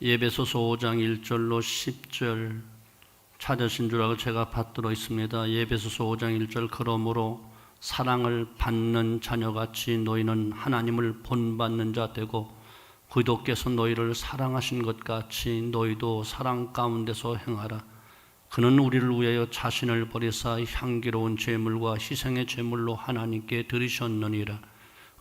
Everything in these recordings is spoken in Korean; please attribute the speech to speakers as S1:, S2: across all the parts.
S1: 예배소서 5장 1절로 10절 찾으신 줄 알고 제가 받들어 있습니다. 예배소서 5장 1절 그러므로 사랑을 받는 자녀같이 너희는 하나님을 본받는 자 되고 그리스도께서 너희를 사랑하신 것 같이 너희도 사랑 가운데서 행하라. 그는 우리를 위하여 자신을 버리사 향기로운 제물과 희생의 제물로 하나님께 드리셨느니라.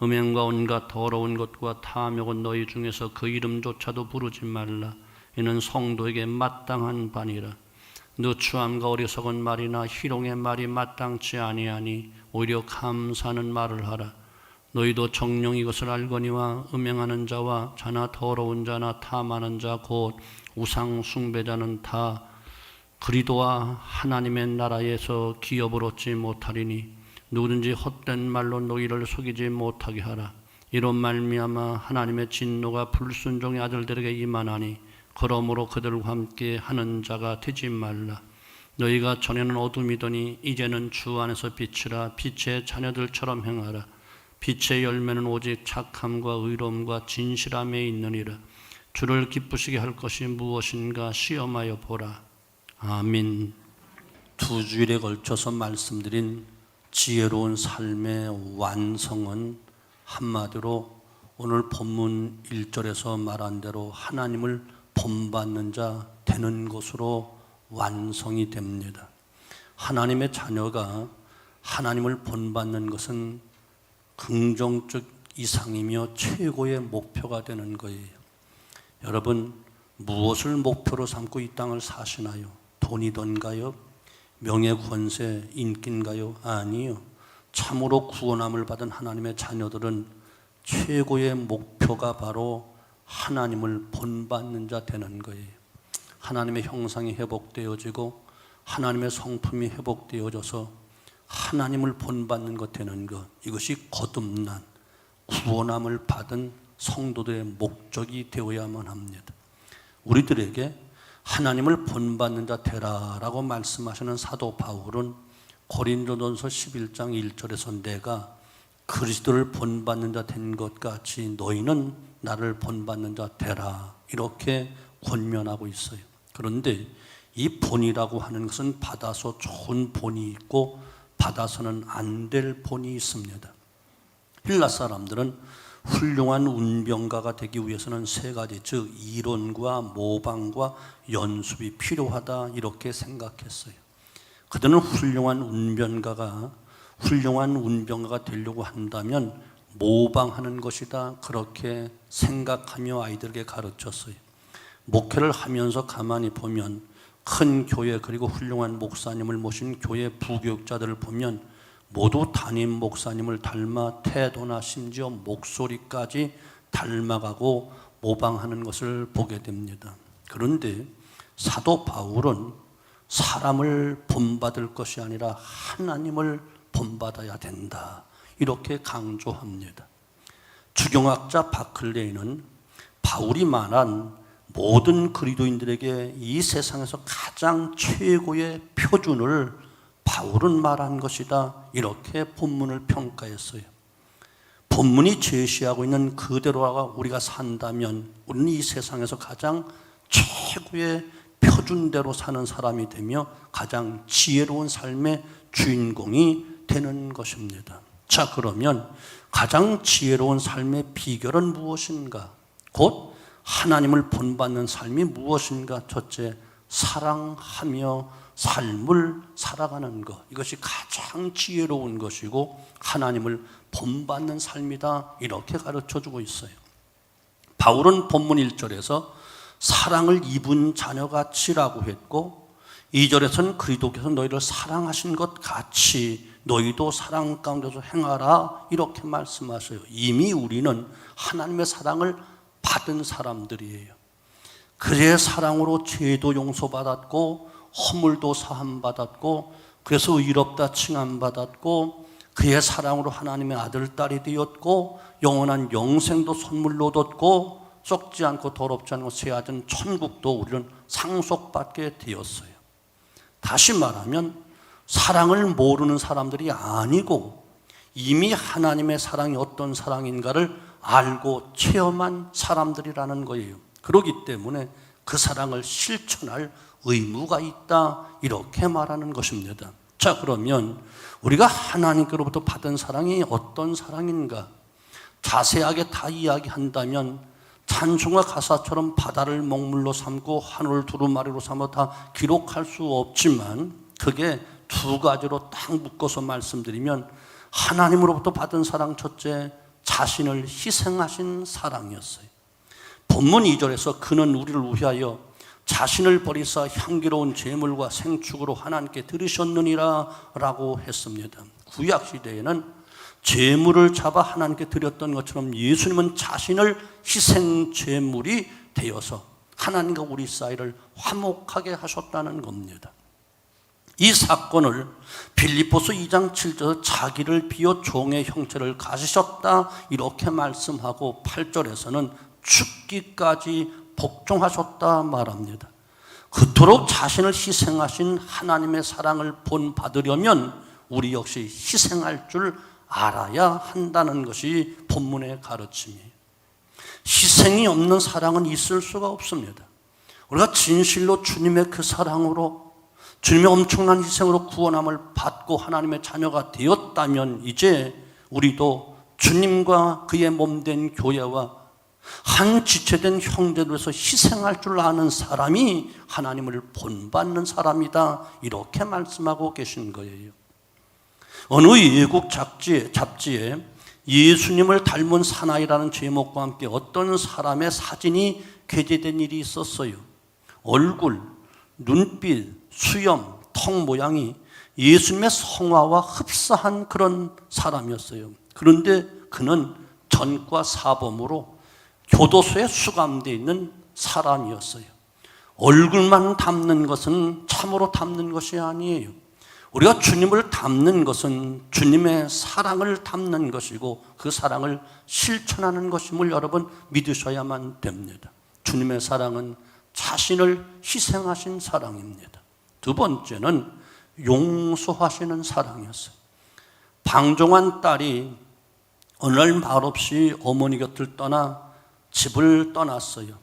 S1: 음행과 온갖 더러운 것과 탐욕은 너희 중에서 그 이름조차도 부르지 말라. 이는 성도에게 마땅한 바니라. 누추함과 어리석은 말이나 희롱의 말이 마땅치 아니하니 오히려 감사하는 말을 하라. 너희도 정녕 이것을 알거니와 음행하는 자와 자나 더러운 자나 탐하는 자 곧 우상 숭배자는 다 그리스도와 하나님의 나라에서 기업을 얻지 못하리니 누구든지 헛된 말로 너희를 속이지 못하게 하라. 이런 말미암아 하나님의 진노가 불순종의 아들들에게 임하나니 그러므로 그들과 함께 하는 자가 되지 말라. 너희가 전에는 어둠이더니 이제는 주 안에서 빛이라. 빛의 자녀들처럼 행하라. 빛의 열매는 오직 착함과 의로움과 진실함에 있느니라. 주를 기쁘시게 할 것이 무엇인가 시험하여 보라. 아멘. 두 주일에 걸쳐서 말씀드린 지혜로운 삶의 완성은 한마디로 오늘 본문 1절에서 말한 대로 하나님을 본받는 자 되는 것으로 완성이 됩니다. 하나님의 자녀가 하나님을 본받는 것은 긍정적 이상이며 최고의 목표가 되는 거예요. 여러분, 무엇을 목표로 삼고 이 땅을 사시나요? 돈이던가요? 명예, 권세, 인기인가요? 아니요. 참으로 구원함을 받은 하나님의 자녀들은 최고의 목표가 바로 하나님을 본받는 자 되는 거예요. 하나님의 형상이 회복되어지고 하나님의 성품이 회복되어져서 하나님을 본받는 것 되는 것, 이것이 거듭난 구원함을 받은 성도들의 목적이 되어야만 합니다. 우리들에게 하나님을 본받는 자 되라라고 말씀하시는 사도 바울은 고린도전서 11장 1절에서 내가 그리스도를 본받는 자 된 것 같이 너희는 나를 본받는 자 되라 이렇게 권면하고 있어요. 그런데 이 본이라고 하는 것은 받아서 좋은 본이 있고 받아서는 안 될 본이 있습니다. 헬라 사람들은 훌륭한 운병가가 되기 위해서는 세 가지, 즉 이론과 모방과 연습이 필요하다 이렇게 생각했어요. 그들은 훌륭한 운병가가 되려고 한다면 모방하는 것이다 그렇게 생각하며 아이들에게 가르쳤어요. 목회를 하면서 가만히 보면 큰 교회 그리고 훌륭한 목사님을 모신 교회 부교육자들을 보면 모두 담임 목사님을 닮아 태도나 심지어 목소리까지 닮아가고 모방하는 것을 보게 됩니다. 그런데 사도 바울은 사람을 본받을 것이 아니라 하나님을 본받아야 된다 이렇게 강조합니다. 주경학자 바클레이는 바울이 말한 모든 그리스도인들에게 이 세상에서 가장 최고의 표준을 바울은 말한 것이다 이렇게 본문을 평가했어요. 본문이 제시하고 있는 그대로 우리가 산다면 우리는 이 세상에서 가장 최고의 표준대로 사는 사람이 되며 가장 지혜로운 삶의 주인공이 되는 것입니다. 자, 그러면 가장 지혜로운 삶의 비결은 무엇인가? 곧 하나님을 본받는 삶이 무엇인가? 첫째, 사랑하며 삶을 살아가는 것, 이것이 가장 지혜로운 것이고 하나님을 본받는 삶이다 이렇게 가르쳐주고 있어요. 바울은 본문 1절에서 사랑을 입은 자녀같이라고 했고 2절에서는 그리스도께서 너희를 사랑하신 것 같이 너희도 사랑 가운데서 행하라 이렇게 말씀하셔요. 이미 우리는 하나님의 사랑을 받은 사람들이에요. 그의 사랑으로 죄도 용서받았고 허물도 사함받았고 그래서 의롭다 칭함받았고 그의 사랑으로 하나님의 아들, 딸이 되었고 영원한 영생도 선물로 얻었고 썩지 않고 더럽지 않고 새하얀 천국도 우리는 상속받게 되었어요. 다시 말하면 사랑을 모르는 사람들이 아니고 이미 하나님의 사랑이 어떤 사랑인가를 알고 체험한 사람들이라는 거예요. 그렇기 때문에 그 사랑을 실천할 의무가 있다, 이렇게 말하는 것입니다. 자, 그러면 우리가 하나님께로부터 받은 사랑이 어떤 사랑인가? 자세하게 다 이야기한다면 찬송가 가사처럼 바다를 먹물로 삼고 하늘을 두루마리로 삼아 다 기록할 수 없지만, 그게 두 가지로 딱 묶어서 말씀드리면, 하나님으로부터 받은 사랑 첫째, 자신을 희생하신 사랑이었어요. 본문 2절에서 그는 우리를 위하여 자신을 버리사 향기로운 제물과 생축으로 하나님께 드리셨느니라 라고 했습니다. 구약시대에는 제물을 잡아 하나님께 드렸던 것처럼 예수님은 자신을 희생 제물이 되어서 하나님과 우리 사이를 화목하게 하셨다는 겁니다. 이 사건을 빌립보서 2장 7절에서 자기를 비워 종의 형체를 가지셨다, 이렇게 말씀하고 8절에서는 죽기까지 복종하셨다 말합니다. 그토록 자신을 희생하신 하나님의 사랑을 본받으려면 우리 역시 희생할 줄 알아야 한다는 것이 본문의 가르침이에요. 희생이 없는 사랑은 있을 수가 없습니다. 우리가 진실로 주님의 그 사랑으로, 주님의 엄청난 희생으로 구원함을 받고 하나님의 자녀가 되었다면 이제 우리도 주님과 그의 몸된 교회와 한 지체된 형제로서 희생할 줄 아는 사람이 하나님을 본받는 사람이다, 이렇게 말씀하고 계신 거예요. 어느 외국 잡지에 예수님을 닮은 사나이라는 제목과 함께 어떤 사람의 사진이 게재된 일이 있었어요. 얼굴, 눈빛, 수염, 턱 모양이 예수님의 성화와 흡사한 그런 사람이었어요. 그런데 그는 전과 사범으로 교도소에 수감되어 있는 사람이었어요. 얼굴만 닮는 것은 참으로 닮는 것이 아니에요. 우리가 주님을 닮는 것은 주님의 사랑을 닮는 것이고 그 사랑을 실천하는 것임을 여러분 믿으셔야만 됩니다. 주님의 사랑은 자신을 희생하신 사랑입니다. 두 번째는 용서하시는 사랑이었어요. 방종한 딸이 어느 날 말없이 어머니 곁을 떠나 집을 떠났어요.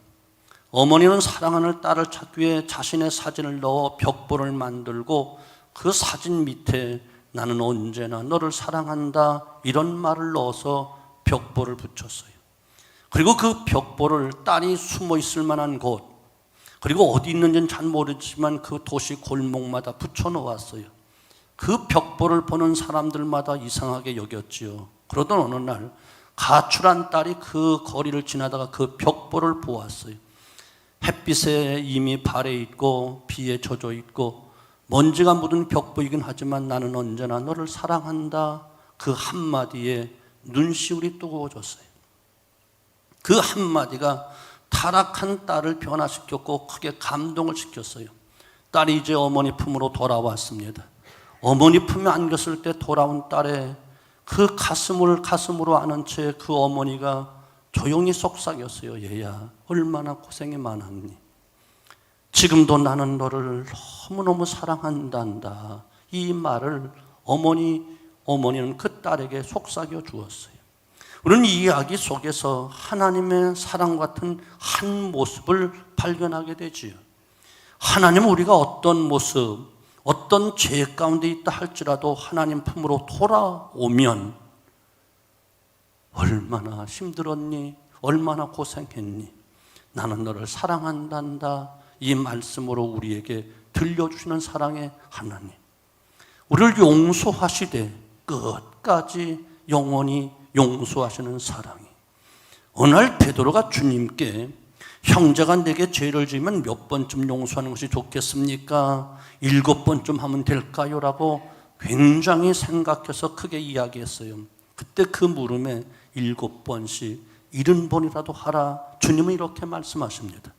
S1: 어머니는 사랑하는 딸을 찾기 위해 자신의 사진을 넣어 벽보를 만들고 그 사진 밑에 나는 언제나 너를 사랑한다, 이런 말을 넣어서 벽보를 붙였어요. 그리고 그 벽보를 딸이 숨어 있을 만한 곳, 그리고 어디 있는지는 잘 모르지만 그 도시 골목마다 붙여놓았어요. 그 벽보를 보는 사람들마다 이상하게 여겼지요. 그러던 어느 날 가출한 딸이 그 거리를 지나다가 그 벽보를 보았어요. 햇빛에 이미 발에 있고 비에 젖어 있고 먼지가 묻은 벽보이긴 하지만 나는 언제나 너를 사랑한다, 그 한마디에 눈시울이 뜨거워졌어요. 그 한마디가 타락한 딸을 변화시켰고 크게 감동을 시켰어요. 딸이 이제 어머니 품으로 돌아왔습니다. 어머니 품에 안겼을 때 돌아온 딸의 그 가슴으로 안은 채 그 어머니가 조용히 속삭였어요. 얘야, 얼마나 고생이 많았니? 지금도 나는 너를 너무너무 사랑한단다. 이 말을 어머니는 그 딸에게 속삭여 주었어요. 우리는 이 이야기 속에서 하나님의 사랑 같은 한 모습을 발견하게 되지요. 하나님은 우리가 어떤 모습, 어떤 죄 가운데 있다 할지라도 하나님 품으로 돌아오면 얼마나 힘들었니? 얼마나 고생했니? 나는 너를 사랑한단다. 이 말씀으로 우리에게 들려주시는 사랑의 하나님, 우리를 용서하시되 끝까지 영원히 용서하시는 사랑이. 어느 날 베드로가 주님께 형제가 내게 죄를 지으면 몇 번쯤 용서하는 것이 좋겠습니까? 7번쯤 하면 될까요? 라고 굉장히 생각해서 크게 이야기했어요. 그때 그 물음에 7번씩 70번이라도 하라, 주님은 이렇게 말씀하십니다.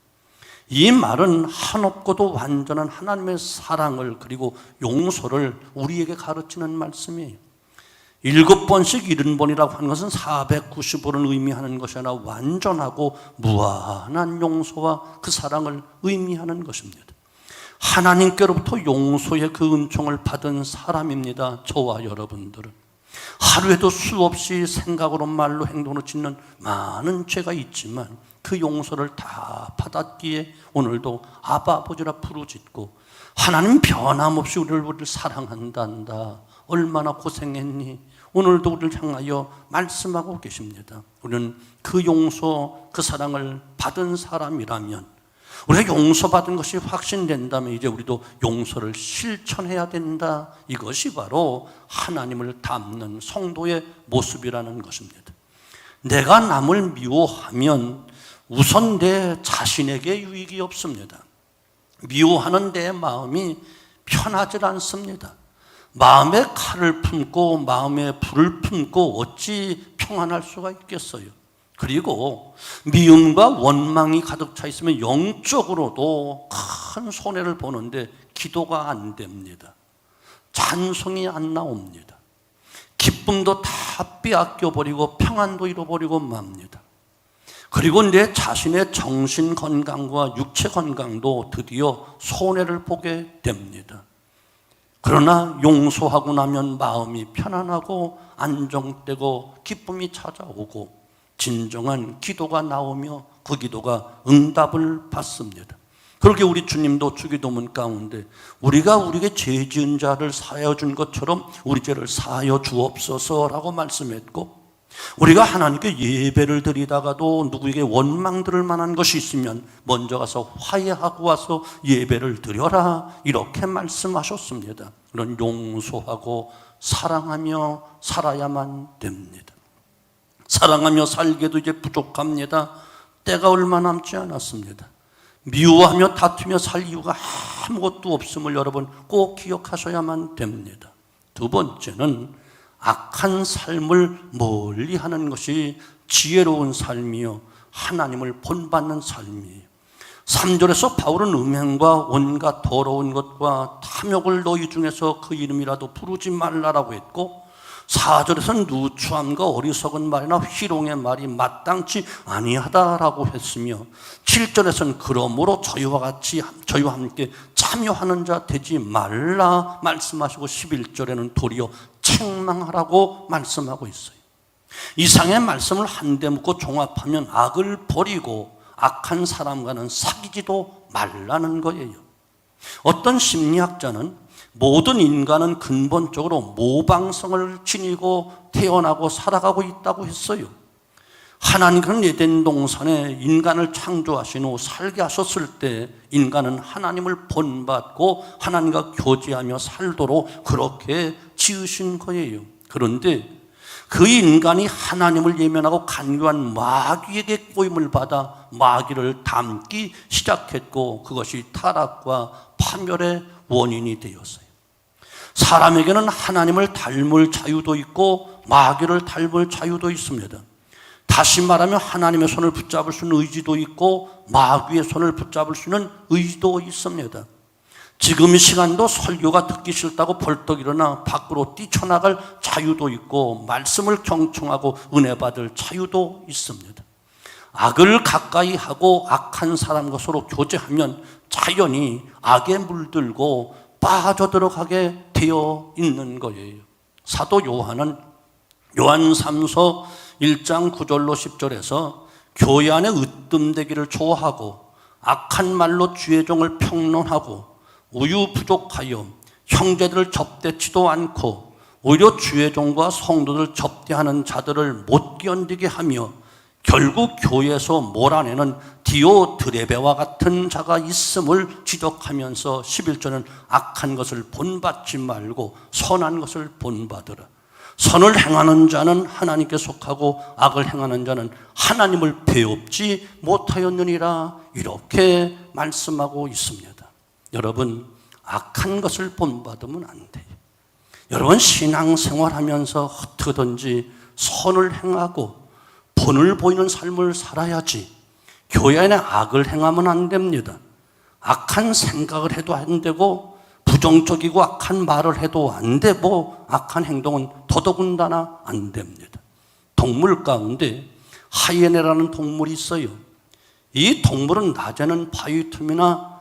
S1: 이 말은 한없고도 완전한 하나님의 사랑을 그리고 용서를 우리에게 가르치는 말씀이에요. 7번씩 70번이라고 하는 것은 490번을 의미하는 것이 아니라 완전하고 무한한 용서와 그 사랑을 의미하는 것입니다. 하나님께로부터 용서의 그 은총을 받은 사람입니다. 저와 여러분들은 하루에도 수없이 생각으로 말로 행동으로 짓는 많은 죄가 있지만 그 용서를 다 받았기에 오늘도 아바 아버지라 부르짖고 하나님 변함없이 우리를 사랑한단다. 얼마나 고생했니? 오늘도 우리를 향하여 말씀하고 계십니다. 우리는 그 용서, 그 사랑을 받은 사람이라면, 우리가 용서받은 것이 확신된다면 이제 우리도 용서를 실천해야 된다. 이것이 바로 하나님을 닮는 성도의 모습이라는 것입니다. 내가 남을 미워하면 우선 내 자신에게 유익이 없습니다. 미워하는 내 마음이 편하지 않습니다. 마음에 칼을 품고 마음에 불을 품고 어찌 평안할 수가 있겠어요. 그리고 미움과 원망이 가득 차 있으면 영적으로도 큰 손해를 보는데 기도가 안 됩니다. 찬송이 안 나옵니다. 기쁨도 다 빼앗겨버리고 평안도 잃어버리고 맙니다. 그리고 내 자신의 정신 건강과 육체 건강도 드디어 손해를 보게 됩니다. 그러나 용서하고 나면 마음이 편안하고 안정되고 기쁨이 찾아오고 진정한 기도가 나오며 그 기도가 응답을 받습니다. 그렇게 우리 주님도 주기도문 가운데 우리가 우리에게 죄 지은 자를 사하여 준 것처럼 우리 죄를 사하여 주옵소서라고 말씀했고, 우리가 하나님께 예배를 드리다가도 누구에게 원망 들을 만한 것이 있으면 먼저 가서 화해하고 와서 예배를 드려라, 이렇게 말씀하셨습니다. 그런 용서하고 사랑하며 살아야만 됩니다. 사랑하며 살기에도 이제 부족합니다. 때가 얼마 남지 않았습니다. 미워하며 다투며 살 이유가 아무것도 없음을 여러분 꼭 기억하셔야만 됩니다. 두 번째는 악한 삶을 멀리하는 것이 지혜로운 삶이요 하나님을 본받는 삶이에요. 3절에서 바울은 음행과 온갖 더러운 것과 탐욕을 너희 중에서 그 이름이라도 부르지 말라라고 했고, 4절에서는 누추함과 어리석은 말이나 희롱의 말이 마땅치 아니하다라고 했으며, 7절에서는 그러므로 저희와 함께 참여하는 자 되지 말라 말씀하시고, 11절에는 도리어 책망하라고 말씀하고 있어요. 이상의 말씀을 한데 묻고 종합하면 악을 버리고 악한 사람과는 사귀지도 말라는 거예요. 어떤 심리학자는 모든 인간은 근본적으로 모방성을 지니고 태어나고 살아가고 있다고 했어요. 하나님은 에덴 동산에 인간을 창조하신 후 살게 하셨을 때 인간은 하나님을 본받고 하나님과 교제하며 살도록 그렇게 지으신 거예요. 그런데 그 인간이 하나님을 예면하고 간교한 마귀에게 꼬임을 받아 마귀를 닮기 시작했고, 그것이 타락과 파멸의 원인이 되었어요. 사람에게는 하나님을 닮을 자유도 있고 마귀를 닮을 자유도 있습니다. 다시 말하면 하나님의 손을 붙잡을 수 있는 의지도 있고 마귀의 손을 붙잡을 수 있는 의지도 있습니다. 지금 이 시간도 설교가 듣기 싫다고 벌떡 일어나 밖으로 뛰쳐나갈 자유도 있고 말씀을 경청하고 은혜 받을 자유도 있습니다. 악을 가까이 하고 악한 사람과 서로 교제하면 자연히 악에 물들고 빠져들어가게 되어 있는 거예요. 사도 요한은 요한 3서 1장 9절로 10절에서 교회 안에 으뜸되기를 좋아하고 악한 말로 주의 종을 평론하고 우유부족하여 형제들을 접대치도 않고 오히려 주의 종과 성도들 접대하는 자들을 못 견디게 하며 결국 교회에서 몰아내는 디오드레베와 같은 자가 있음을 지적하면서 11절은 악한 것을 본받지 말고 선한 것을 본받으라. 선을 행하는 자는 하나님께 속하고 악을 행하는 자는 하나님을 배웁지 못하였느니라, 이렇게 말씀하고 있습니다. 여러분, 악한 것을 본받으면 안 돼요. 여러분, 신앙생활하면서 어떻게든지 선을 행하고 본을 보이는 삶을 살아야지 교회 안에 악을 행하면 안 됩니다. 악한 생각을 해도 안 되고 부정적이고 악한 말을 해도 안 되고 악한 행동은 더더군다나 안 됩니다. 동물 가운데 하이에나라는 동물이 있어요. 이 동물은 낮에는 바위 틈이나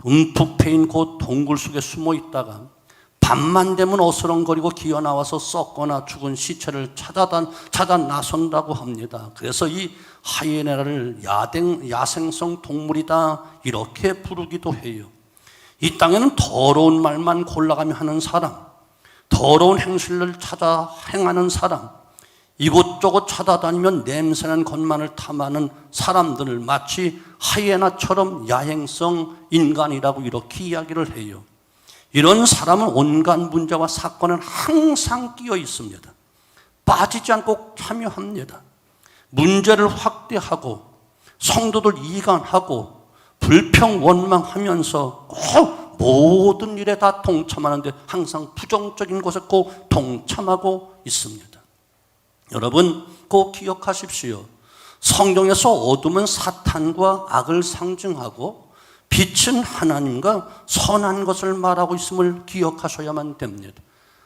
S1: 움푹 패인 곳 동굴 속에 숨어 있다가 밤만 되면 어스렁거리고 기어나와서 썩거나 죽은 시체를 찾아 나선다고 합니다. 그래서 이 하이에나를 야생성 동물이다 이렇게 부르기도 해요. 이 땅에는 더러운 말만 골라가며 하는 사람, 더러운 행실을 찾아 행하는 사람, 이곳저곳 찾아다니면 냄새나는 것만을 탐하는 사람들을 마치 하이에나처럼 야행성 인간이라고 이렇게 이야기를 해요. 이런 사람은 온갖 문제와 사건은 항상 끼어 있습니다. 빠지지 않고 참여합니다. 문제를 확대하고 성도들 이간하고 불평 원망하면서 꼭 모든 일에 다 동참하는데 항상 부정적인 것에 꼭 동참하고 있습니다. 여러분 꼭 기억하십시오. 성경에서 어둠은 사탄과 악을 상징하고 빛은 하나님과 선한 것을 말하고 있음을 기억하셔야만 됩니다.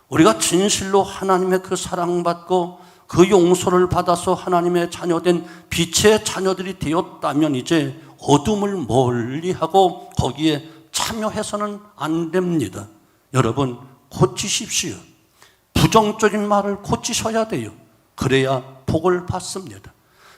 S1: 우리가 진실로 하나님의 그 사랑받고 그 용서를 받아서 하나님의 자녀된 빛의 자녀들이 되었다면 이제 어둠을 멀리하고 거기에 참여해서는 안 됩니다. 여러분 고치십시오. 부정적인 말을 고치셔야 돼요. 그래야 복을 받습니다.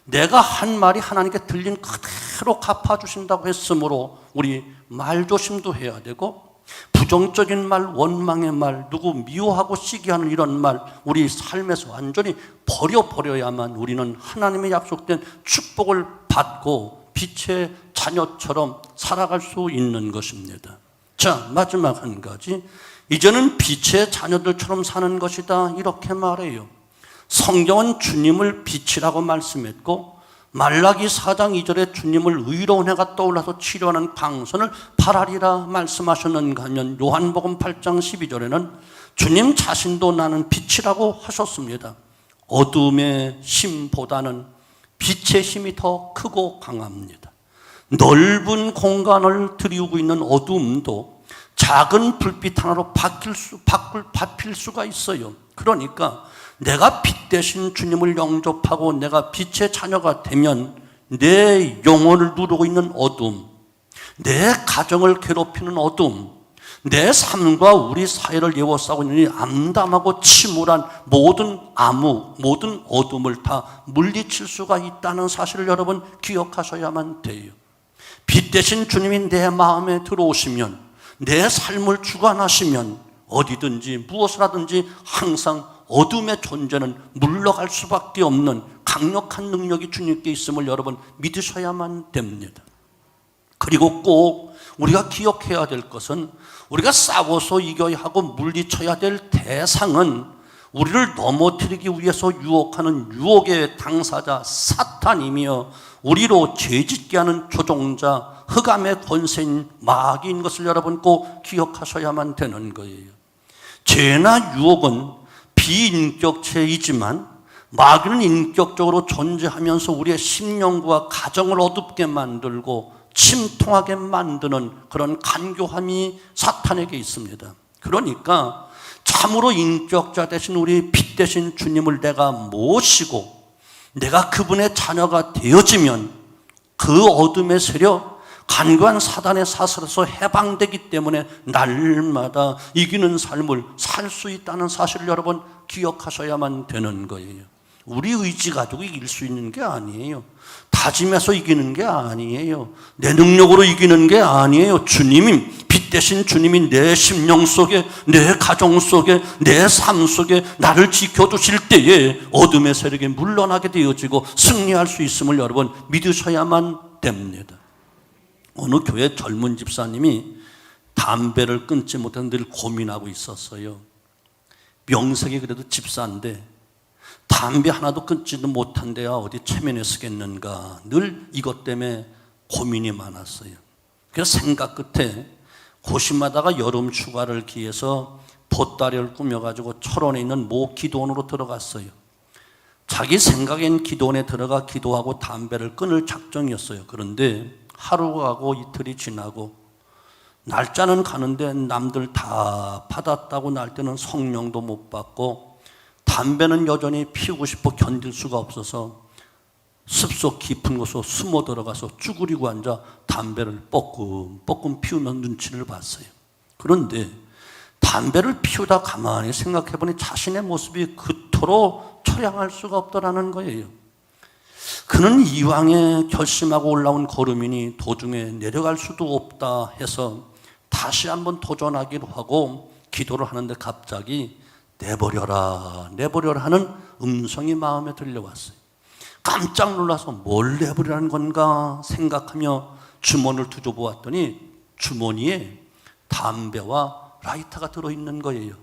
S1: 내가 한 말이 하나님께 들린 그대로 갚아주신다고 했으므로 우리 말조심도 해야 되고, 부정적인 말, 원망의 말, 누구 미워하고 시기하는 이런 말 우리 삶에서 완전히 버려야만 우리는 하나님의 약속된 축복을 받고 빛의 자녀처럼 살아갈 수 있는 것입니다. 자, 마지막 한 가지, 이제는 빛의 자녀들처럼 사는 것이다 이렇게 말해요. 성경은 주님을 빛이라고 말씀했고 말라기 4장 2절에 주님을 의로운 해가 떠올라서 치료하는 강선을 바라리라 말씀하셨는가 하면 요한복음 8장 12절에는 주님 자신도 나는 빛이라고 하셨습니다. 어둠의 힘보다는 빛의 힘이 더 크고 강합니다. 넓은 공간을 들이우고 있는 어둠도 작은 불빛 하나로 바뀔 수가 있어요. 그러니까 내가 빛 대신 주님을 영접하고 내가 빛의 자녀가 되면 내 영혼을 누르고 있는 어둠, 내 가정을 괴롭히는 어둠, 내 삶과 우리 사회를 에워싸고 있는 이 암담하고 침울한 모든 암흑, 모든 어둠을 다 물리칠 수가 있다는 사실을 여러분 기억하셔야만 돼요. 빛 대신 주님이 내 마음에 들어오시면, 내 삶을 주관하시면 어디든지 무엇을 하든지 항상 어둠의 존재는 물러갈 수밖에 없는 강력한 능력이 주님께 있음을 여러분 믿으셔야만 됩니다. 그리고 꼭 우리가 기억해야 될 것은, 우리가 싸워서 이겨야 하고 물리쳐야 될 대상은 우리를 넘어뜨리기 위해서 유혹하는 유혹의 당사자 사탄이며 우리로 죄짓게 하는 조종자, 흑암의 권세인 마귀인 것을 여러분 꼭 기억하셔야만 되는 거예요. 죄나 유혹은 비인격체이지만 마귀는 인격적으로 존재하면서 우리의 심령과 가정을 어둡게 만들고 침통하게 만드는 그런 간교함이 사탄에게 있습니다. 그러니까 참으로 인격자 되신 우리 빛 되신 주님을 내가 모시고 내가 그분의 자녀가 되어지면 그 어둠의 세력, 간교한 사단의 사슬에서 해방되기 때문에 날마다 이기는 삶을 살 수 있다는 사실을 여러분 기억하셔야만 되는 거예요. 우리 의지 가지고 이길 수 있는 게 아니에요. 다짐해서 이기는 게 아니에요. 내 능력으로 이기는 게 아니에요. 주님이, 빛 대신 주님이 내 심령 속에, 내 가정 속에, 내 삶 속에 나를 지켜주실 때에 어둠의 세력에 물러나게 되어지고 승리할 수 있음을 여러분 믿으셔야만 됩니다. 어느 교회 젊은 집사님이 담배를 끊지 못해서 늘 고민하고 있었어요. 명색이 그래도 집사인데 담배 하나도 끊지도 못한 데야 어디 체면에 쓰겠는가, 늘 이것 때문에 고민이 많았어요. 그래서 생각 끝에 고심하다가 여름 휴가를 기해서 보따리를 꾸며가지고 철원에 있는 모 기도원으로 들어갔어요. 자기 생각엔 기도원에 들어가 기도하고 담배를 끊을 작정이었어요. 그런데 하루가 가고 이틀이 지나고 날짜는 가는데 남들 다 받았다고 날 때는 성령도 못 받고 담배는 여전히 피우고 싶어 견딜 수가 없어서 습속 깊은 곳으로 숨어 들어가서 쭈그리고 앉아 담배를 뻐끔뻐끔 피우는 눈치를 봤어요. 그런데 담배를 피우다 가만히 생각해보니 자신의 모습이 그토록 처량할 수가 없더라는 거예요. 그는 이왕에 결심하고 올라온 걸음이니 도중에 내려갈 수도 없다 해서 다시 한번 도전하기로 하고 기도를 하는데 갑자기 내버려라 내버려라 하는 음성이 마음에 들려왔어요. 깜짝 놀라서 뭘 내버리라는 건가 생각하며 주머니를 뒤져보았더니 주머니에 담배와 라이터가 들어있는 거예요.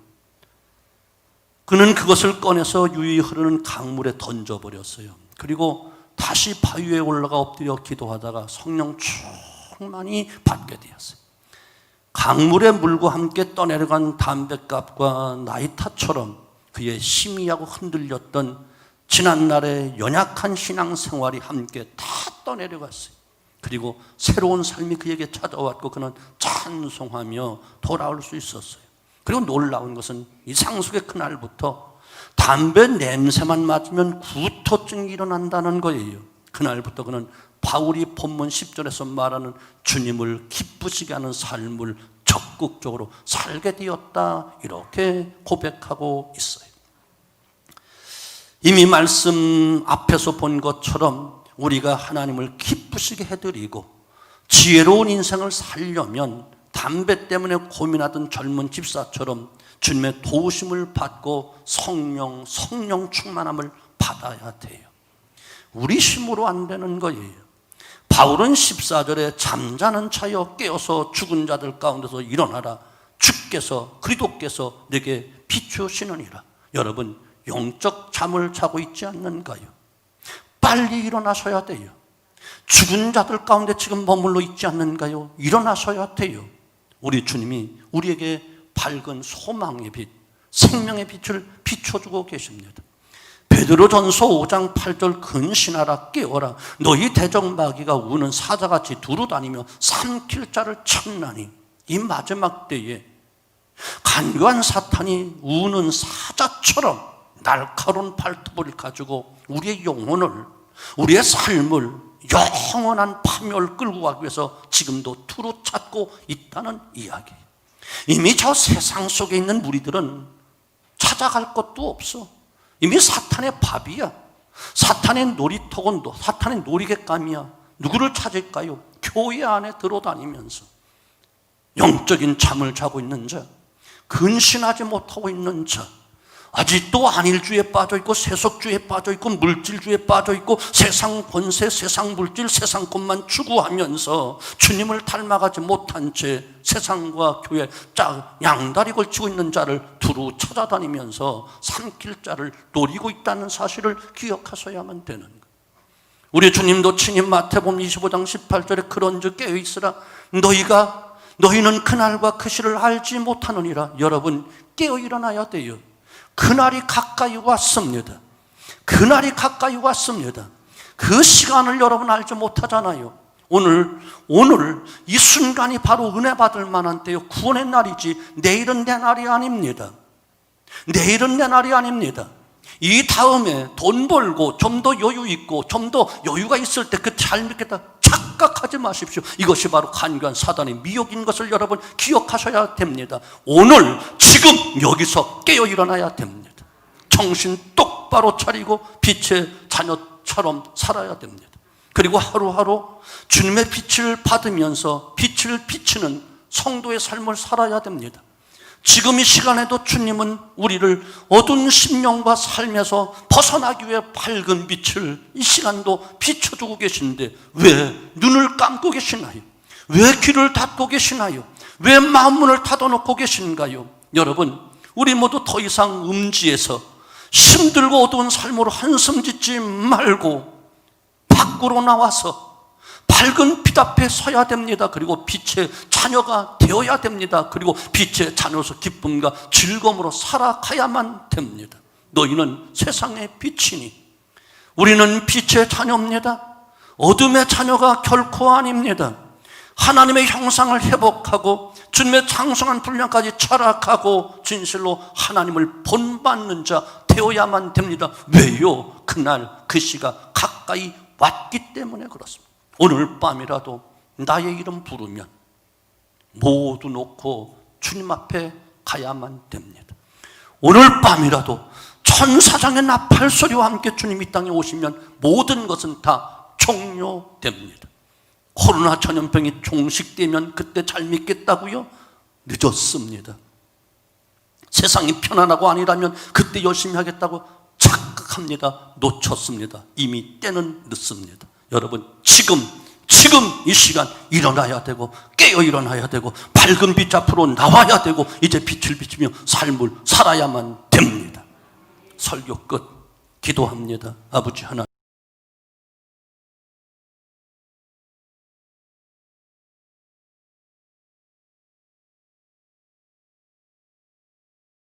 S1: 그는 그것을 꺼내서 유유히 흐르는 강물에 던져버렸어요. 그리고 다시 바위 위에 올라가 엎드려 기도하다가 성령 충만히 받게 되었어요. 강물의 물과 함께 떠내려간 담뱃갑과 라이터처럼 그의 희미하고 흔들렸던 지난날의 연약한 신앙생활이 함께 다 떠내려갔어요. 그리고 새로운 삶이 그에게 찾아왔고 그는 찬송하며 돌아올 수 있었어요. 그리고 놀라운 것은 이 상속의 그날부터 담배 냄새만 맡으면 구토증이 일어난다는 거예요. 그날부터 그는 바울이 본문 10절에서 말하는 주님을 기쁘시게 하는 삶을 적극적으로 살게 되었다, 이렇게 고백하고 있어요. 이미 말씀 앞에서 본 것처럼 우리가 하나님을 기쁘시게 해드리고 지혜로운 인생을 살려면 담배 때문에 고민하던 젊은 집사처럼 주님의 도우심을 받고 성령 충만함을 받아야 돼요. 우리 힘으로 안 되는 거예요. 바울은 14절에 잠자는 자여 깨어서 죽은 자들 가운데서 일어나라. 주께서 그리스도께서 내게 비추시느니라. 여러분, 영적 잠을 자고 있지 않는가요? 빨리 일어나셔야 돼요. 죽은 자들 가운데 지금 머물러 있지 않는가요? 일어나셔야 돼요. 우리 주님이 우리에게 밝은 소망의 빛, 생명의 빛을 비춰주고 계십니다. 베드로전서 5장 8절 근신하라 깨어라 너희 대적마귀가 우는 사자같이 두루다니며 삼킬 자를 찾나니. 이 마지막 때에 간교한 사탄이 우는 사자처럼 날카로운 발톱을 가지고 우리의 영혼을, 우리의 삶을 영원한 파멸을 끌고 가기 위해서 지금도 두루 찾고 있다는 이야기. 이미 저 세상 속에 있는 우리들은 찾아갈 것도 없어. 이미 사탄의 밥이야. 사탄의 놀이터고 사탄의 놀이객감이야. 누구를 찾을까요? 교회 안에 들어다니면서 영적인 잠을 자고 있는 자, 근신하지 못하고 있는 자, 아직도 안일주의에 빠져있고 세속주의에 빠져있고 물질주의에 빠져있고 세상 권세, 세상 물질, 세상 것만 추구하면서 주님을 닮아가지 못한 채 세상과 교회 양다리 걸치고 있는 자를 두루 찾아다니면서 삼킬 자를 노리고 있다는 사실을 기억하셔야만 되는 거예요. 우리 주님도 친히 마태복음 25장 18절에 그런즉 깨어있으라 너희는 그날과 그 시를 알지 못하느니라. 여러분, 깨어 일어나야 돼요. 그날이 가까이 왔습니다. 그날이 가까이 왔습니다. 그 시간을 여러분 알지 못하잖아요. 오늘 이 순간이 바로 은혜 받을 만한 때요. 구원의 날이지 내일은 내 날이 아닙니다. 내일은 내 날이 아닙니다. 이 다음에 돈 벌고 좀 더 여유 있고 좀 더 여유가 있을 때 그 삶이겠다 착각하지 마십시오. 이것이 바로 간교한 사단의 미혹인 것을 여러분 기억하셔야 됩니다. 오늘 지금 여기서 깨어 일어나야 됩니다. 정신 똑바로 차리고 빛의 자녀처럼 살아야 됩니다. 그리고 하루하루 주님의 빛을 받으면서 빛을 비치는 성도의 삶을 살아야 됩니다. 지금 이 시간에도 주님은 우리를 어두운 심령과 삶에서 벗어나기 위해 밝은 빛을 이 시간도 비춰주고 계신데 왜 눈을 감고 계시나요? 왜 귀를 닫고 계시나요? 왜 마음문을 닫아놓고 계신가요? 여러분, 우리 모두 더 이상 음지에서 힘들고 어두운 삶으로 한숨 짓지 말고 밖으로 나와서 밝은 빛 앞에 서야 됩니다. 그리고 빛의 자녀가 되어야 됩니다. 그리고 빛의 자녀로서 기쁨과 즐거움으로 살아가야만 됩니다. 너희는 세상의 빛이니. 우리는 빛의 자녀입니다. 어둠의 자녀가 결코 아닙니다. 하나님의 형상을 회복하고 주님의 장성한 분량까지 철학하고 진실로 하나님을 본받는 자 되어야만 됩니다. 왜요? 그날 그 시가 가까이 왔기 때문에 그렇습니다. 오늘 밤이라도 나의 이름 부르면 모두 놓고 주님 앞에
S2: 가야만 됩니다. 오늘 밤이라도 천사장의 나팔 소리와 함께 주님 이 땅에 오시면 모든 것은 다 종료됩니다. 코로나 전염병이 종식되면 그때 잘 믿겠다고요? 늦었습니다. 세상이 편안하고 아니라면 그때 열심히 하겠다고 착각합니다. 놓쳤습니다. 이미 때는 늦습니다. 여러분, 지금 이 시간 일어나야 되고 깨어 일어나야 되고 밝은 빛 앞으로 나와야 되고 이제 빛을 비추며 삶을 살아야만 됩니다. 설교 끝. 기도합니다. 아버지 하나님,